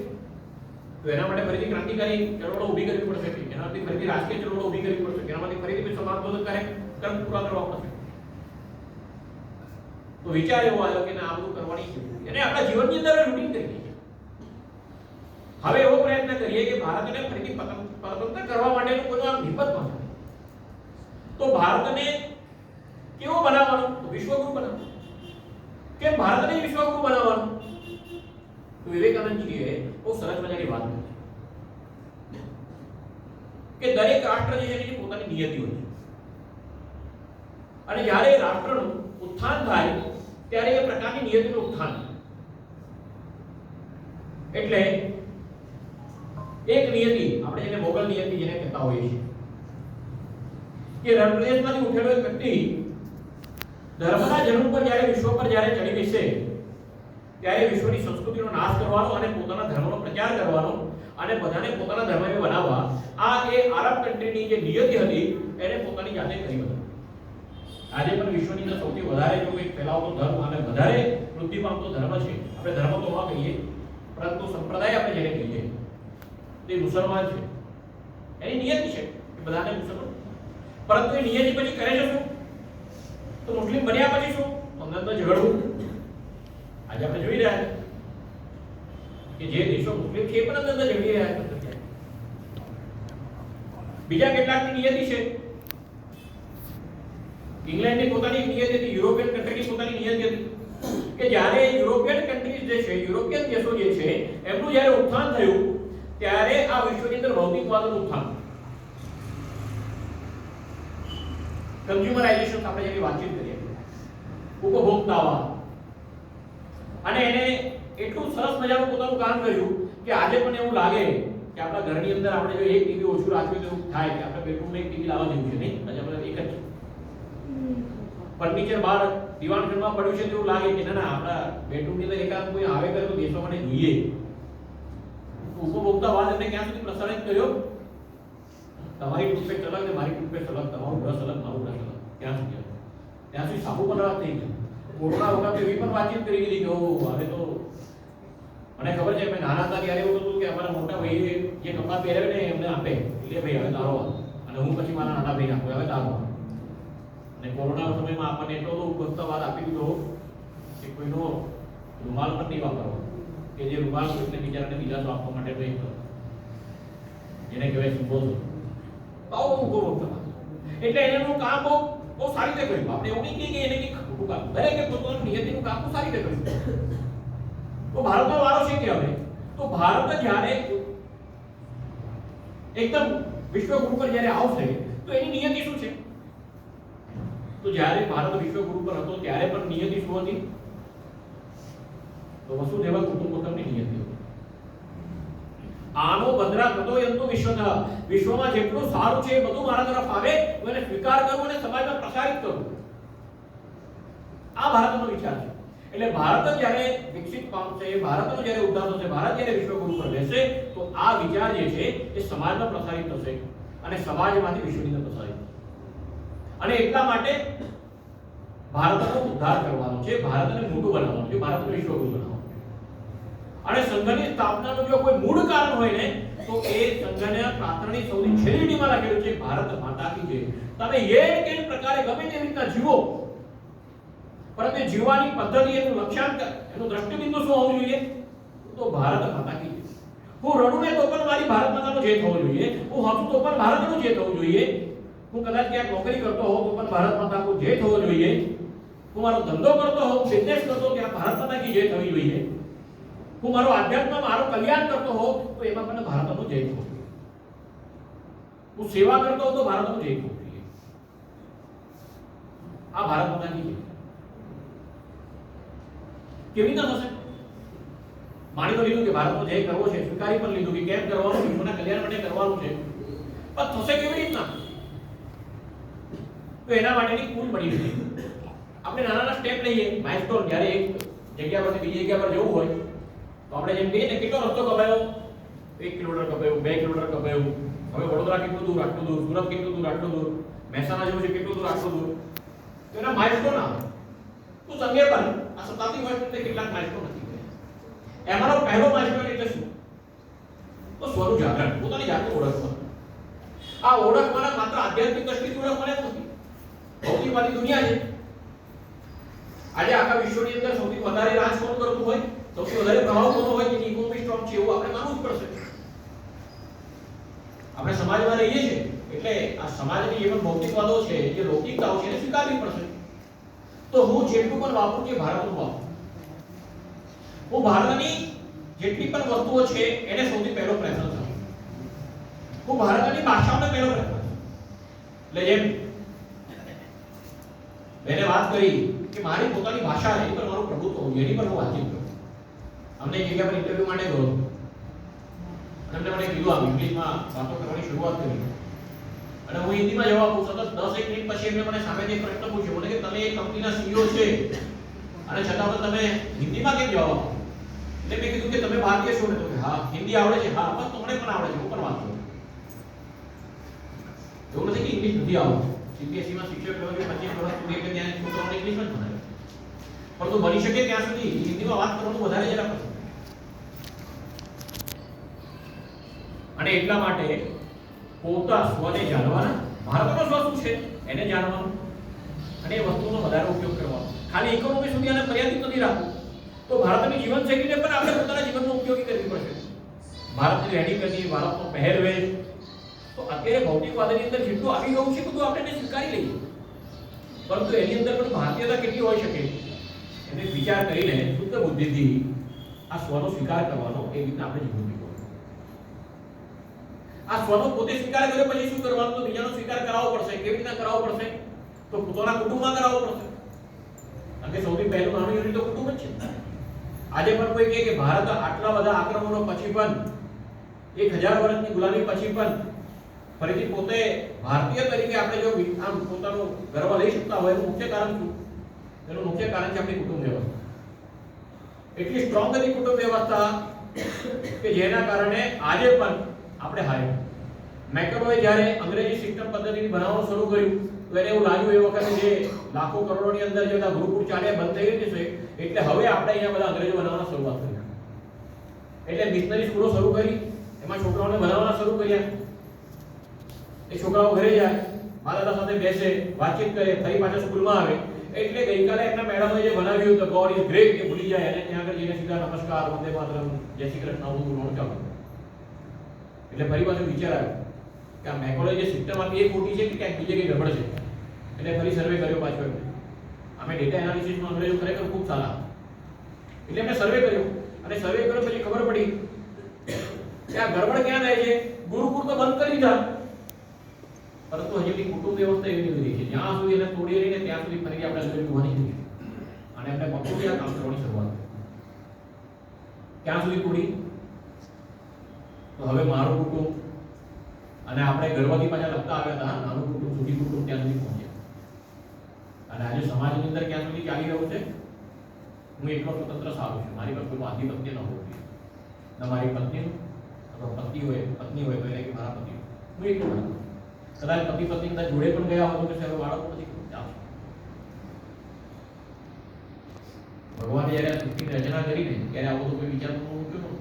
તો એના માટે ફરીથી ક્રાંતિકારી ચળવળો ઊભી કરવી પડશે, એનાથી ફરીથી રાજકીય ચળવળો ઊભી કરવી પડશે, એનામાંથી ફરીથી સમાજબોધક કાર્યક્રમ પૂરા કરવા પડશે. તો વિચાર એવો આવ્યો કે આ બધું કરવાની છે અને આપણા જીવનની અંદર રૂટીન કરી દઈએ. હવે એવો પ્રયત્ન કરીએ કે ભારતને ફરીથી સ્વતંત્ર કરવા માટેનું કોઈ આમ હિંમત પહોંચાડે. તો ભારતને કેવો બનાવવાનો? તો વિશ્વગુરુ બનાવવાનો. કેમ ભારતને વિશ્વગુરુ બનાવવાનો? તો વિવેકાનંદજીએ બહુ સરસ મજાની વાત કરી કે દરેક રાષ્ટ્ર જે છે એની પોતાની નિયતિ હોય છે અને જ્યારે રાષ્ટ્રનું ઉત્થાન થાય ત્યારે એ પ્રકારની નિયતિનું ઉત્થાન થાય. એટલે એક નિયતિ, આપણે જેને મોગલ નિયતિ જેને કહેતા હોઈએ છીએ, કે રણપ્રદેશમાંથી ઉઠેલો એક વ્યક્તિ ધર્મના જન્મ પર જ્યારે વિશ્વ પર જ્યારે ચડી બેસે ત્યારે વિશ્વની સંસ્કૃતિનો નાશ કરવાનો અને પોતાના ધર્મનો પ્રચાર કરવાનો અને બધાને પોતાના ધર્મને બનાવવા, આ એ આરબ કન્ટ્રીની જે નિયતિ હતી એને પોતાની જાતે કરી બતાવી. આજે પણ વિશ્વની અંદર સૌથી વધારે જો કોઈ ફેલાવતો ધર્મ અને વધારે વૃદ્ધિ પામતો ધર્મ છે, આપણે ધર્મ તો ન કહીએ પરંતુ સંપ્રદાય આપણે જેને કહીએ તે મુસલમાન છે. એની નિયતિ છે કે બધાને મુસલમાન, પરંતુ એ નિયતિ પછી કરે છે શું? તો મુસ્લિમ બન્યા પછી શું? અંદર તો ઝઘડવું. આજે આપણે જોઈ રહ્યા કે જે દેશો મુસ્લિમ છે એ પણ અંદર ઝઘડી રહ્યા છે. બીજા કેટલાકની નિયતિ છે. ઇંગ્લેન્ડની પોતાની નિયતિ હતી, યુરોપિયન કન્ટ્રીની પોતાની નિયતિ હતી કે જ્યારે યુરોપિયન કન્ટ્રીઝ જે છે, યુરોપિયન દેશો જે છે એમનું જ્યારે ઉત્થાન થયું ત્યારે આ વિશ્વની અંદર ભૌતિકવાદનું ઉત્થાન, કન્ઝ્યુમરાઇઝેશન આપણે જેની વાતચીત કરીએ, ઉપભોક્તાવાદ, અને એને એટલું સરસ મજાનું પોતાનું કામ કર્યું કે આજે પણ એવું લાગે કે આપણા ઘરની અંદર આપણે જો એક ટીવી ઓછું રાખ્યું તો એવું થાય કે આપણે બેડરૂમમાં એક ટીવી લાવવા જેવું છે નહીં? આજે આપણે એક જ ફર્નિચર બહાર દિવાણખંડમાં પડ્યું છે તેવું લાગે કે ના ના આપણા બેડરૂમની અંદર એકાદ કોઈ આવે કરે તો દેશો માટે જોઈએ. ઉપભોક્તાવાદ એટલે ક્યાં સુધી પ્રસારિત કર્યો? તમારી ટૂથપેસ્ટ અલગ ને મારી ટૂથપેસ્ટ અલગ, તમારું બ્રશ અલગ મારું બ્રશ અલગ, ત્યાં સુધી સાબુ પણ અલગ થઈ ગયો. કોરોના વખતે એવી પણ વાતચીત કરી દીધી કે હવે તો મને ખબર છે મેં નાના હતા ત્યારે એવું હતું કે અમારા મોટા ભાઈએ જે કપડાં પહેર્યા ને એમને આપે એટલે ભાઈ હવે તારો અને હું પછી મારા નાના ભાઈને આપું હવે તારો. અને કોરોના સમયમાં આપણને એટલો તો ઉપભોક્તાવાદ આપી દીધો કે કોઈનો રૂમાલ પણ નહીં વાપરવો, કે જે રૂમાલ કોઈને બિચારાને બીજા આપવા માટે નહીં કરો, જેને કહેવાય સિમ્બોલ. આવું ઉપભોક્તાવાદ એટલે એનું કામ બહુ સારી રીતે કર્યું. આપણે એવું નહીં કે એને કંઈક ખોટું કામ, દરેકે પોતાનું નિયતિનું કામ બહુ સારી રીતે કર્યું. તો ભારતનો વારો છે કે હવે તો ભારત જ્યારે એકદમ વિશ્વગુરુ પર જ્યારે આવશે તો એની નિયતિ શું છે? તો જ્યારે ભારત વિશ્વગુરુ પર હતો ત્યારે પણ નિયતિ શું હતી? તો વસુદેવ કુટુંબકમની નિયતિ હતી. આનો બંધરા થતો યંતુ વિશ્વતઃ, વિશ્વમાં જેટલું સારું છે એ બધું મારા તરફ આવે હું એને સ્વીકાર કરું અને સમાજમાં પ્રસારિત કરું. આ ભારતનો વિચાર છે. એટલે ભારત જ્યારે વિકસિત પામશે, ભારતનો જ્યારે ઉદ્ધાર થશે, ભારત જ્યારે વિશ્વગુરુ પર રહેશે તો આ વિચાર જે છે એ સમાજમાં પ્રસારિત થશે અને સમાજમાંથી વિશ્વની અંદર પ્રસારિત થશે. અને એટલા માટે ભારતનો ઉદ્ધાર કરવાનો છે, ભારતને મોટું બનાવવાનું છે, ભારતને વિશ્વગુરુ બનાવવાનું. અને સંઘની સ્થાપનાનું જો કોઈ મૂળ કારણ હોય ને તો એ સંઘના પ્રાર્થનાની સૌથી છેલ્લી લીટીમાં લખેલું છે ભારત માતા કી જય. તમે એક એક પ્રકારે ગમે તેવી રીતના જીવો, પરંતુ જીવવાની પદ્ધતિ, એનું લક્ષ્યાંક, એનું દ્રષ્ટિબિંદુ શું હોવું જોઈએ? તો ભારત માતા કી જય. હું રડું ને તો પણ મારી ભારત માતાનો જય થવો જોઈએ, હું હસું તો પણ ભારતનો જય થવો જોઈએ, હું કદાચ ક્યાંક નોકરી કરતો હોઉં તો પણ ભારત માતાનો જય થવો જોઈએ, હું મારો ધંધો કરતો હોઉં, બિઝનેસ કરતો ત્યાં ભારત માતા કી જય થવી જોઈએ, હું મારો આધ્યાત્મ, મારું કલ્યાણ કરતો હોઉં તો એમાં મને ભારતનો જય થવો જોઈએ, હું સેવા કરતો હોઉં તો ભારતનો જય થવો જોઈએ. આ ભારત માતા કી જય કેવી રીતના થશે? માની તો લીધું કે ભારતનો જય કરવો છે, સ્વીકારી પણ લીધું કે કેમ કરવાનું, વિશ્વના કલ્યાણ માટે કરવાનું છે, પણ થશે કેવી રીતના? તો એના માટેની કુલ બની રહી. આપણે નાના નાના સ્ટેપ લઈએ, માઇલસ્ટોન. જ્યારે એક જગ્યા પરથી બીજી જગ્યા પર જવું હોય તો આપણે જેમ કહીએ ને કેટલો રસ્તો કપાયો, 1 કિલોમીટર કપાયું, 2 કિલોમીટર કપાયું, હવે વડોદરા કેટલું દૂર, આટલું દૂર, સુરત કેટલું દૂર, આટલું દૂર, મહેસાણા જવું છે કેટલું દૂર, આટલું દૂર. તો એના માઇલસ્ટોન આવે. તો સંગે પણ આ શતાબ્દી વર્ષે કેટલાક માઇલસ્ટોન નથી ગયા. એમાંનો પહેલો માઇલસ્ટોન એટલે શું? તો સ્વનું જાગરણ, પોતાની જાતને ઓળખવાનું. આ ઓળખવાના માત્ર આધ્યાત્મિક દ્રષ્ટિથી ઓળખવાના નથી, ભૌતિકવાદી દુનિયા છે. આજે આખા વિશ્વની અંદર સૌથી વધારે રાજ કોણ કરતું હોય, સૌથી વધારે પ્રભાવ કોનો હોય કે ઇકોનોમી સ્ટ્રોંગ છે એવું આપણે માનવું જ પડશે. આપણે સમાજમાં રહીએ છીએ એટલે આ સમાજની જે પણ ભૌતિકવાદો છે, જે લૌકિકતાઓ છે એને સ્વીકારવી પડશે. તો હું જેટલું પણ વાપરું છું ભારતનું વાપરું, હું ભારતની જેટલી પણ વસ્તુઓ છે એને સૌથી પહેલો પ્રેફરન્સ આપું, હું ભારતની ભાષાઓને પહેલો પ્રેફરન્સ. એટલે જેમ મેં વાત કરી કે મારી પોતાની ભાષા એની પર મારું પ્રભુત્વ હોય, એની પર હું વાતચીત કરું. અમને એક જગ્યા પર ઇન્ટરવ્યુ માટે ગયો અને એમણે મને કીધું આમ ઇંગ્લિશમાં વાતો કરવાની શરૂઆત કરી અને હું હિન્દીમાં જવાબ આપું. સતત 10 મિનિટ પછી એમણે મને સામેથી એક પ્રશ્ન પૂછ્યો મને કે તમે એક કંપનીના સીઈઓ છે અને છતાં પણ તમે હિન્દીમાં કેમ જવાબ આપો? એટલે મેં કીધું કે તમે ભારતીય છો ને? તો હા. હિન્દી આવડે છે? હા. બસ તમને પણ આવડે છે, હું પણ વાંચું. એવું નથી કે ઇંગ્લિશ નથી આવડતું. સીબીએસઈ માં શિક્ષક રહ્યો કે 25 વર્ષ સુધી એટલે ત્યાં છોકરાઓને ઇંગ્લિશમાં જ ભણાવે, પરંતુ બની શકે ત્યાં સુધી હિન્દીમાં વાત કરવાનું વધારે જરા પસંદ. અને એટલા માટે પોતા સ્વને જાણવાના, ભારતનો સ્વ શું છે એને જાણવાનું અને એ વસ્તુનો વધારે ઉપયોગ કરવાનો. ખાલી ઇકોનોમી સુધી આને મર્યાદિત નથી રાખવું. તો ભારતની જીવનશૈલીને પણ આપણે પોતાના જીવનમાં ઉપયોગી કરવી પડશે. ભારતની રહેણી કરવી, ભારતનો પહેરવેશ. તો અત્યારે ભૌતિકવાદની અંદર જેટલું આવી ગયું છે બધું આપણે સ્વીકારી લઈએ, પરંતુ એની અંદર પણ ભારતીયતા કેટલી હોઈ શકે એને વિચાર કરીને શુદ્ધ બુદ્ધિથી આ સ્વનો સ્વીકાર કરવાનો એ રીતના આપણે જીવન જીવવાનું. આ સ્વનો પોતે સ્વીકાર કર્યો પછી શું કરવાનું? તો બીજાનો સ્વીકાર કરાવવો પડશે. કેવી રીતના કરાવવો પડશે? તો પોતાના કુટુંબમાં કરાવવો પડશે. કારણ કે સૌથી પહેલું નાનું યુનિટ તો કુટુંબ જ છે. આજે પણ કોઈ કહે કે ભારત આટલા બધા આક્રમણો પછી પણ, 1000 વર્ષની ગુલામી પછી પણ ફરીથી પોતે ભારતીય તરીકે આપણે જો આમ પોતાનો ગર્વ લઈ શકતા હોય એનું મુખ્ય કારણ શું? એનું મુખ્ય કારણ છે આપણી કુટુંબ વ્યવસ્થા. એટલી સ્ટ્રોંગ હતી કુટુંબ વ્યવસ્થા કે જેના કારણે આજે પણ આપણે હારે. મેકરોએ જ્યારે અંગ્રેજી શિક્ષણ પદ્ધતિથી ભણાવવાનું શરૂ કર્યું તો એને એવું લાગ્યું એ વખતે જે લાખો કરોડોની અંદર જે બધા ગુરુકુળ ચાલ્યા બંધ થઈ જશે એટલે હવે આપણે અહીંયા બધા અંગ્રેજો બનાવવાના શરૂઆત કરી. એટલે મિશનરી સ્કૂલો શરૂ કરી, એમાં છોકરાઓને ભણાવવાના શરૂ કર્યા. એ છોકરાઓ ઘરે જાય, મા દાદા સાથે બેસે, વાતચીત કરે, ફરી પાછા સ્કૂલમાં આવે. એટલે ગઈકાલે એમના મેડમે જે ભણાવ્યું તો ગોડ ઇઝ ગ્રેટ એ ભૂલી જાય અને ત્યાં આગળ જઈને સીધા નમસ્કાર, વંદે માતરમ, જય શ્રી કૃષ્ણ આવું બોલવાનું ચાલુ. એટલે ફરી પાછું વિચાર આવ્યો કે આ મેકોલે જે સિસ્ટમ આપી એ ખોટી છે કે ક્યાંક બીજે કઈ ગડબડ છે. એટલે ફરી સર્વે કર્યો પાછો એમને. અમે ડેટા એનાલિસિસમાં અંગ્રેજો ખરેખર ખૂબ સારા. એટલે એમને સર્વે કર્યો અને સર્વે કર્યો પછી ખબર પડી કે આ ગડબડ ક્યાં થાય છે ગુરુકુળ તો બંધ કરી દીધા, પરંતુ હજી બી કુટુંબ વ્યવસ્થા એવી રહી છે જ્યાં સુધી એને તોડી રહીને ત્યાં સુધી ફરી આપણે અંદર જોવાની છે અને આપણે પક્ષોથી આ કામ કરવાની શરૂઆત ક્યાં સુધી તોડી? તો હવે મારું કુટુંબ અને આપણે ગર્વથી પાછા લખતા આવ્યા હતા નાનું કુટુંબ સુધી કુટુંબ ત્યાં સુધી પહોંચ્યા અને આજે સમાજની અંદર ક્યાં સુધી ચાલી રહ્યું છે? હું એકલો સ્વતંત્ર સારું છું, મારી પાસે કોઈ આધિપત્ય ન હોવું જોઈએ, ન મારી પત્ની અથવા પતિ હોય તો એને કે મારા પતિ, હું એકલો છું. કદાચ પતિ પત્ની કદાચ જોડે પણ ગયા હોય તો હવે બાળકો નથી ચાલશે. ભગવાને જ્યારે સૃષ્ટિની રચના કરીને ત્યારે આવો તો કોઈ વિચાર મૂક્યો નહોતો,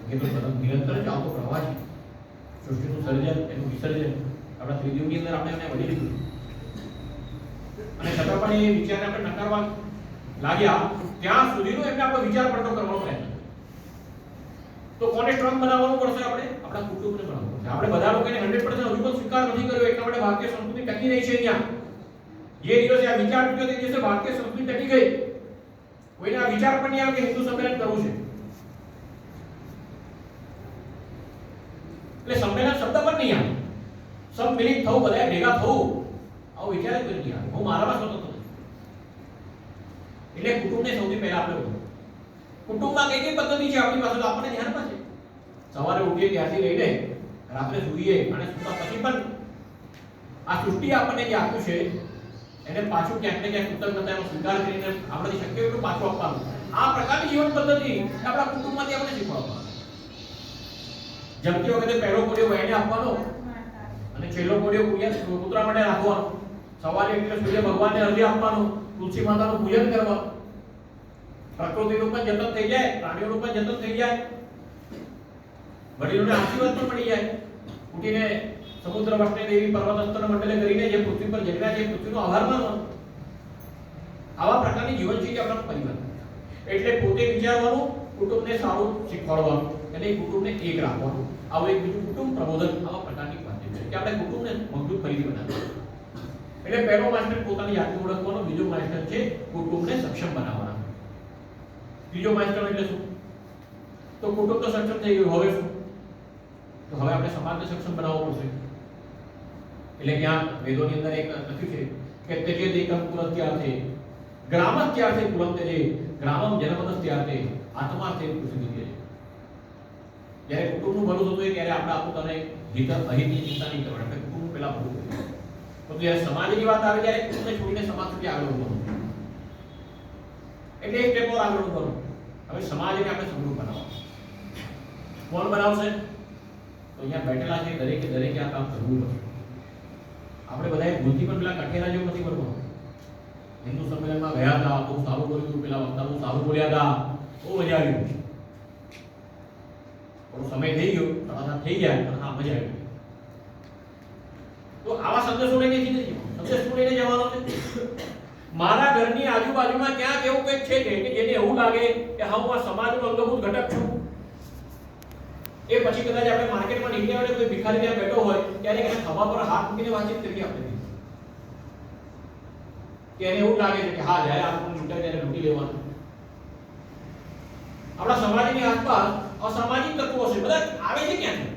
કે તો નિરંતર જ આવતો પ્રવાહ છે. સૃષ્ટિનું સર્જન, એનું વિસર્જન આપણા ત્રિદેવની અંદર આપણે એને વળી લીધું અને છતાં પણ એ વિચારને આપણે નકારવા લાગ્યા ત્યાં સુધીનો એમને આપણો વિચાર પડતો કરવાનો પ્રયત્ન. તો કોને સ્ટ્રોંગ બનાવવાનું પડશે? આપણે આપણા કુટુંબને બનાવવું પડશે. આપણે બધા લોકોને 100% હજુ પણ સ્વીકાર નથી કર્યો, એટલા માટે ભારતીય સંસ્કૃતિ ટકી રહી છે. અહીંયા જે દિવસે આ વિચાર ઉઠ્યો તે દિવસે ભારતીય સંસ્કૃતિ ટકી ગઈ. કોઈને આ વિચાર પણ નહીં આવે કે હિન્દુ સંમેલન કરવું છે. એટલે સંમેલન શબ્દ પણ નહીં આવે, સંમિલિત થવું, બધા ભેગા થવું, આવો વિચાર જ કરી નહીં આવે. હું મારામાં સ્વતંત્ર છું. એટલે કુટુંબને સૌથી પહેલા આપણે કુટુંબમાં કઈ કઈ પદ્ધતિ છે આપણી પાસે તો આપણને ધ્યાનમાં છે. સવારે ઉઠીએ ત્યારથી લઈને રાત્રે સૂઈએ અને સૂતા પછી પણ આ સૃષ્ટિ આપણને જે આપ્યું છે એને પાછું ક્યાંક ને ક્યાંક કૃતજ્ઞતાનો સ્વીકાર કરીને આપણાથી શક્ય એટલું પાછું આપવાનું. આ પ્રકારની જીવન પદ્ધતિ આપણા કુટુંબમાંથી આપણે શીખવાડવાનું. જમતી વખતે પહેલો કોડિયો એને આપવાનો અને છેલ્લો કોડિયો કૂતરા માટે રાખવાનો. સવારે એટલે સૂર્ય ભગવાનને અર્ઘ્ય આપવાનું, તુલસી માતાનું પૂજન કરવાનું. પ્રકૃતિનું પણ જતન થઈ જાય, પ્રાણીઓનું પણ જતન થઈ જાય, વડીલોને આશીર્વાદ પણ મળી જાય. ઉઠીને સમુદ્ર વટને દેવી પર્વતસ્તર મંડલે કરીને જે પૃથ્વી પર જન્મ્યા છે પૃથ્વીનો આભાર માનવાનો. આવા પ્રકારની જીવનશૈલી આપણા પરિવાર. એટલે પોતે વિચારવાનું, કુટુંબને સારું શીખવાડવાનું અને કુટુંબને એક રાખવાનું. આવું એક બીજું કુટુંબ પ્રબોધન આવા પ્રકારની વાત છે કે આપણે કુટુંબને મજબૂત ફરીથી બનાવવાનું. એટલે પહેલો માસ્ટર પોતાની જાતને ઓળખવાનો, બીજો માસ્ટર છે કુટુંબને સક્ષમ બનાવવાનો. ત્રીજો માસ્ટર એટલે શું? તો કુટુંબ તો સક્ષમ થઈ ગયું, હવે શું? તો હવે આપણે સમાજને સક્ષમ બનાવવો પડશે. એટલે ત્યાં વેદોની અંદર એક લખ્યું છે કે તેજે દેકમ કુલત્યાર્થે ગ્રામત્યાર્થે કુલમ તેજે ગ્રામમ જનમનસ્યાર્થે આત્માર્થે કૃષિ. જ્યારે કુટુંબનું ભલું થતું હોય ત્યારે આપણે પોતાને હિત અહિતની ચિંતા નહીં કરવાની, આપણે કુટુંબ પહેલા ભલું કરીએ. તો જ્યારે સમાજની વાત આવે ત્યારે કુટુંબને છોડીને સમાજ સુધી આગળ વધવાનું. એટલે એક સ્ટેપ આગળ વધવાનું. હવે સમાજને આપણે સમૃદ્ધ બનાવવાનું. કોણ બનાવશે? તો અહીંયા બેઠેલા છે દરેકે આ કામ કરવું પડશે. આપણે બધાએ ભૂલથી પણ પેલા કઠેરા જેવું નથી કરવાનું. હિન્દુ સંમેલનમાં ગયા હતા, બહુ સારું બોલ્યું, પેલા વક્તા બહુ સારું બોલ્યા હતા, બહુ મજા આવી. થોડો સમય થઈ ગયો, થોડા થઈ ગયા, પણ હા મજા આવી. તો આવા સંદેશો લઈને નથી જવાનું. સંદેશો લઈને જવાનો છે. મારા ઘરની આજુબાજુમાં ક્યાંક એવું કંઈક છે કે જેને એવું લાગે કે હા હું આ સમાજનો અંગભૂત ઘટક છું. એ પછી કદાચ આપણે માર્કેટમાં નીકળ્યા હોય, કોઈ ભિખારી ત્યાં બેઠો હોય ત્યારે એને ખભા પર હાથ મૂકીને વાતચીત કરીએ આપણે. કે એને એવું લાગે છે કે હા જ્યારે આપણને લૂંટાય ત્યારે લૂંટી લેવાનું. આપણા સમાજની આસપાસ અસામાજિક તત્વો છે, બધા આવે છે ક્યાંથી?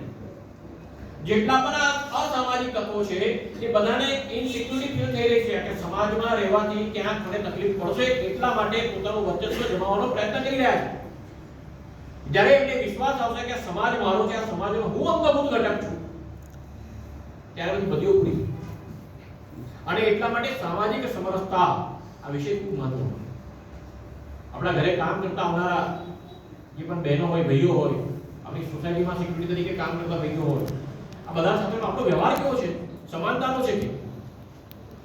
જેટલા પણ અસામાજિક તત્વો છે એ બધાને ઇનસિક્યોરિટી ફીલ થઈ રહી છે કે સમાજમાં રહેવાથી ક્યાંક મને તકલીફ પડશે, એટલા માટે પોતાનું વર્ચસ્વ જમાવવાનો પ્રયત્ન કરી રહ્યા છે. જ્યારે એમને વિશ્વાસ આવશે કે સમાજ મારો છે, આ સમાજનો હું અંગભૂત ઘટક છું, ત્યારે બધી ઉભરી. અને એટલા માટે સામાજિક સમરસતા આ વિષય ખૂબ મહત્વનો. આપણા ઘરે કામ કરતા આવનારા જે પણ બહેનો હોય, ભાઈઓ હોય, આપણી સોસાયટીમાં સિક્યુરિટી તરીકે કામ કરતા ભાઈઓ હોય, આ બધા સાથેનો આપણો વ્યવહાર કેવો છે? સમાનતાનો છે કે?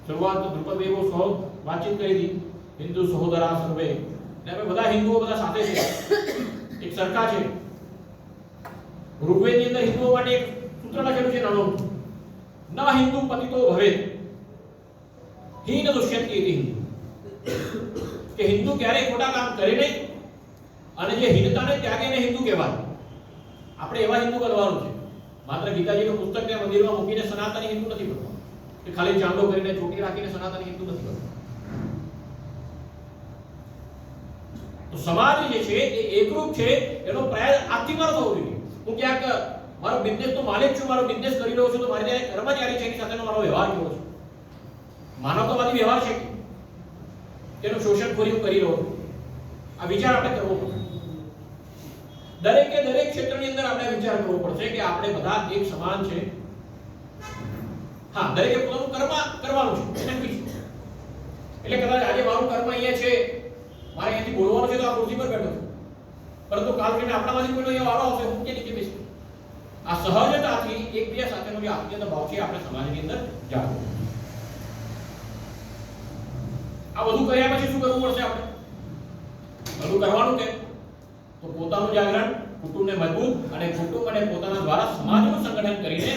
શરૂઆત દ્રુપદ એવો સૌ વાતચીત કરી હતી, હિન્દુ સહોદરા સર્વે, એટલે આપણે બધા હિન્દુઓ બધા સાથે છે, એક સરખા છે. ઋગ્વેદની અંદર હિન્દુઓ માટે એક સૂત્ર લખેલું છે નાનું, ન હિન્દુ પતિતો ભવેત હીન દુષ્યંતિ ઇતિ હિન્દુ. કે હિન્દુ ક્યારેય ખોટા કામ કરે નહીં અને જે હીનતાને ત્યાગે એને હિન્દુ કહેવાય. આપણે એવા હિન્દુ બનવાનું છે. માત્ર ગીતાજીનું પુસ્તકને મંદિરમાં મૂકીને સનાતની હિન્દુ નથી બનવાનું, કે ખાલી ચાંદો કરીને ચોટી રાખીને સનાતની હિન્દુ નથી બનવાનું. તો સમાજ જે છે એ એકરૂપ છે, એનો પ્રયાસ આત્મીય થવો જોઈએ. હું ક્યાંક મારો બિઝનેસ તો માલિક છું, મારો બિઝનેસ કરી રહ્યો છું, તો મારી જે કર્મચારી છે એની સાથેનો મારો વ્યવહાર કેવો છે? માનવતાવાદી વ્યવહાર છે તેનું શોષણખોરી હું કરી રહ્યો છું? આ વિચાર આપણે કરવો પડશે. દરેકે દરેક ક્ષેત્રની અંદર આપણે વિચાર કરવો પડશે કે આપણે બધા એક સમાન છે. હા, દરેકે પોતાનું કર્મ કરવાનું છે, નક્કી છે. એટલે કદાચ આજે મારું કર્મ અહીંયા છે, મારે અહીંયાથી બોલવાનું છે તો આ ખુરશી પર બેઠો છું, પરંતુ કાલ કરીને આપણામાંથી કોઈનો અહીંયા વારો આવશે, હું કે નીચે બેસીશ. આ સહજતાથી એકબીજા સાથેનો જે આત્મીયતા ભાવ છે આપણે સમાજની અંદર જાળવો. આ બધું કર્યા પછી શું કરવું પડશે? આપણે બધું કરવાનું કે તો પોતાનું જાગરણ, કુટુંબને મજબૂત અને કુટુંબ અને પોતાના દ્વારા સમાજનું સંગઠન કરીને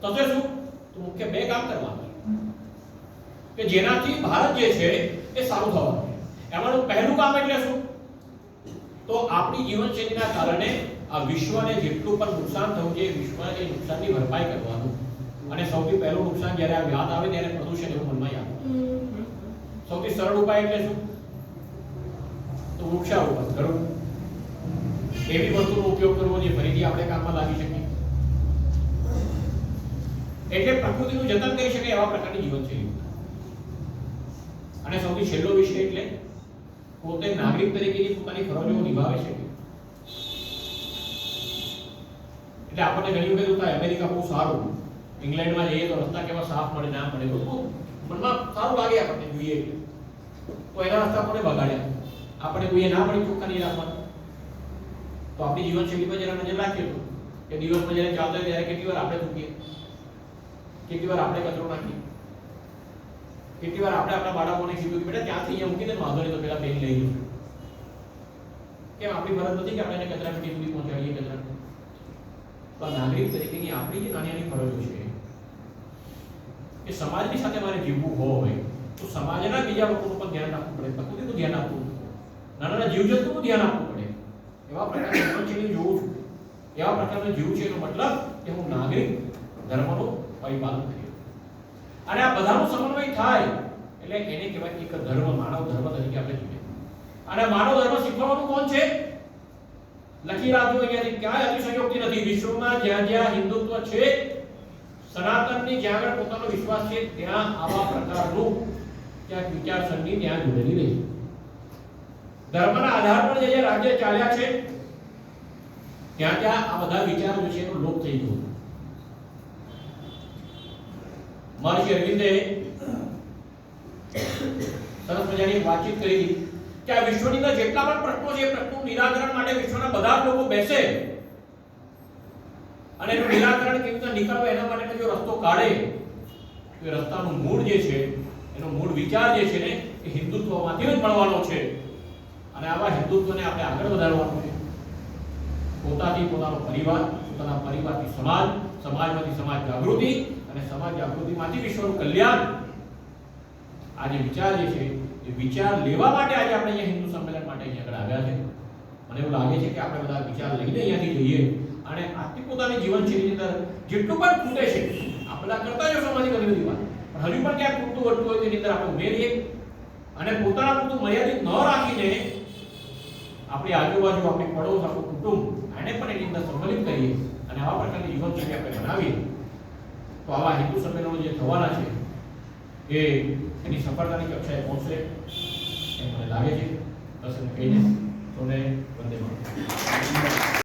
થશે શું? તો મુખ્ય બે કામ કરવાના કે જેનાથી ભારત જે છે એ સારું થવાનું. એમાંનું પહેલું કામ એટલે શું? તો આપણી જીવનશૈલીના કારણે આ વિશ્વને જેટલું પણ નુકસાન થયું છે, વિશ્વને એ નુકસાનની ભરપાઈ કરવાનું. અને સૌથી પહેલું નુકસાન જ્યારે આ યાદ આવે ત્યારે પ્રદૂષણ એવું મનમાં યાદ આવે. સૌથી સરળ ઉપાય એટલે શું? તો વૃક્ષારોપણ કરવું. એવી વસ્તુનો ઉપયોગ કરવો જે ફરીથી આપણે કામમાં લાગી શકીએ. એટલે પ્રકૃતિનું જતન કરી શકે એવા પ્રકારની જીવનશૈલી. અને સૌથી છેલ્લો વિષય એટલે પોતે નાગરિક તરીકેની પોતાની ફરજો નિભાવી શકે. એટલે આપણને ઘણી વખત એવું થાય અમેરિકા બહુ સારું, ઇંગ્લેન્ડમાં જઈએ તો રસ્તા કેવા સાફ મળે, ના મળે, તો મનમાં સારું લાગે આપણને જોઈએ એટલે. તો એના રસ્તા આપણે બગાડ્યા, આપણે જોઈએ ના મળી ચોખ્ખા નહીં રાખવાના. તો આપણી જીવનશૈલી પર જરા નજર રાખીએ તો કે દિવસમાં જ્યારે ચાલતા હોય ત્યારે કેટલી વાર આપણે થૂકીએ, કેટલી વાર આપણે કચરો નાખીએ, કેટલી વાર આપણે આપણા બાળકોને કીધું કે બેટા ત્યાંથી અહીંયા મૂકી દે, વાંધો નહીં તો પેલા પેન લઈ લઈશું. કેમ? આપણી ફરજ નથી કે આપણે એને કચરા પેટી સુધી પહોંચાડીએ કચરા? તો નાગરિક તરીકેની આપણી જે નાની નાની ફરજો છે કે સમાજની સાથે મારે જીવવું હોય તો સમાજના બીજા લોકોનું પણ ધ્યાન રાખવું પડે, પ્રકૃતિનું ધ્યાન આપવું પડે, નાના નાના જીવજંતુનું ધ્યાન આપવું પડે. એવા પ્રકારની જીવનશૈલી જોઉં છું, એવા પ્રકારનો જીવ છે એનો મતલબ કે હું નાગરિક ધર્મનું પરિપાલન કરીએ. અને આ બધાનો સમન્વય થાય એટલે એને કહેવાય એક ધર્મ, માનવ ધર્મ તરીકે આપણે જોઈએ. અને માનવ ધર્મ શીખવવાનું કોણ છે? લખી રાખજો અહીંયાથી, ક્યાંય અતિશયોક્તિ નથી. વિશ્વમાં જ્યાં જ્યાં હિન્દુત્વ છે, સનાતનની જ્યાં આગળ પોતાનો વિશ્વાસ છે, ત્યાં આવા પ્રકારનું ક્યાંક વિચારસરણી ત્યાં જોડેલી રહી. ધર્મના આધાર પર જે રાજ્ય ચાલ્યા છે ત્યાં ત્યાં આ બધા વિચારો વિશેનો લોપ થઈ ગયો. મહર્ષિ અરવિંદે સરસ મજાની વાતચીત કરી કે આ વિશ્વની અંદર જેટલા પણ પ્રશ્નો છે એ પ્રશ્નોનું નિરાકરણ માટે વિશ્વના બધા લોકો બેસે અને એનું નિરાકરણ કેવી રીતે નીકળવું એના માટેનો જો રસ્તો કાઢે તો એ રસ્તાનું મૂળ જે છે, એનો મૂળ વિચાર જે છે ને એ હિન્દુત્વમાંથી જ મળવાનો છે. અને આવા હિન્દુત્વને આપણે આગળ વધારવાનું છે. પોતાથી પોતાનો પરિવાર, પોતાના પરિવારથી સમાજ, સમાજમાંથી સમાજ જાગૃતિ અને સમાજ જાગૃતિમાંથી વિશ્વનું કલ્યાણ. આ જે વિચાર જે છે એ વિચાર લેવા માટે આજે આપણે અહીંયા હિન્દુ સંમેલન માટે અહીંયા આગળ આવ્યા છે. મને એવું લાગે છે કે આપણે બધા વિચાર લઈને અહીંયાથી જઈએ અને આથી પોતાની જીવનશૈલીની અંદર જેટલું પણ ખૂટે છે આપણા કરતા જો સમાજની ઘણી બધી વાત પણ હજુ પણ ક્યાંક ખૂટતું વધતું હોય તેની અંદર આપણે ઉમેરીએ અને પોતાના પૂરતું મર્યાદિત ન રાખીને આપણી આજુબાજુ, આપણી પડોશ, આપણું કુટુંબ એને પણ એની અંદર સંકલિત કરીએ અને આવા પ્રકારની જીવનશૈલી આપણે બનાવીએ તો આવા હિન્દુ સંમેલનો જે થવાના છે એ એની સફળતાની કક્ષાએ પહોંચશે એમ મને લાગે છે. બસ એમ કહીને સૌને વંદે માતરમ.